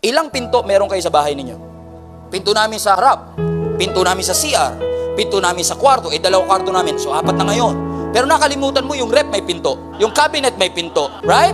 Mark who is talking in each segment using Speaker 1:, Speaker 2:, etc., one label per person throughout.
Speaker 1: Ilang pinto meron kayo sa bahay ninyo? Pinto namin sa harap, pinto namin sa CR, pinto namin sa kwarto, dalawang kwarto namin, so 4 na ngayon. Pero nakalimutan mo yung rep may pinto, yung cabinet may pinto, right?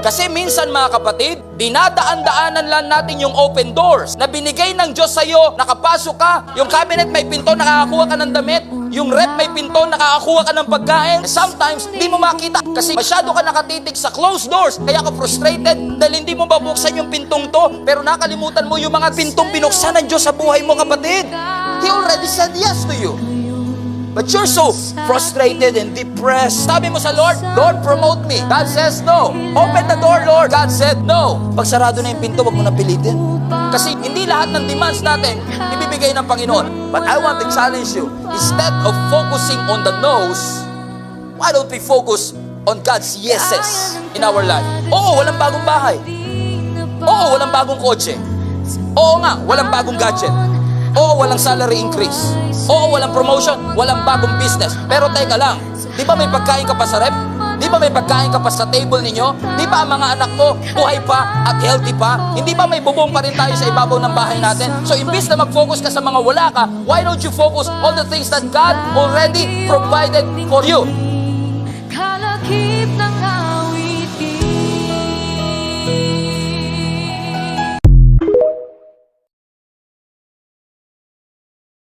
Speaker 1: Kasi minsan mga kapatid, dinadaan-daanan lang natin yung open doors na binigay ng Diyos sa'yo, nakapasok ka, yung cabinet may pinto, nakakakuha ka ng damit, yung rep may pinto, nakakakuha ka ng pagkain. Sometimes, di mo makita kasi masyado ka nakatitig sa closed doors, kaya ka frustrated dahil hindi mo babuksan yung pintong to, pero nakalimutan mo yung mga pintong binuksan ng Diyos sa buhay mo, kapatid. He already said yes to you. But you're so frustrated and depressed. Sabi mo sa Lord, Lord, promote me. God says no. Open the door, Lord. God said no. Pag sarado na yung pinto, wag mo na pilitin. Kasi hindi lahat ng demands natin ibibigay ng Panginoon. But I want to challenge you, instead of focusing on the no's, why don't we focus on God's yeses in our life? Oo, walang bagong bahay. Oo, walang bagong kotse. Oo nga, walang bagong gadget. Oo, walang salary increase. Oo, walang promotion, walang bagong business. Pero teka lang, di ba may pagkain ka pa sa rep? Di ba may pagkain ka pa sa table ninyo? Di ba ang mga anak mo buhay pa at healthy pa? Hindi ba may bubong pa rin tayo sa ibabaw ng bahay natin? So imbis na mag-focus ka sa mga wala ka, why don't you focus on the things that God already provided for you?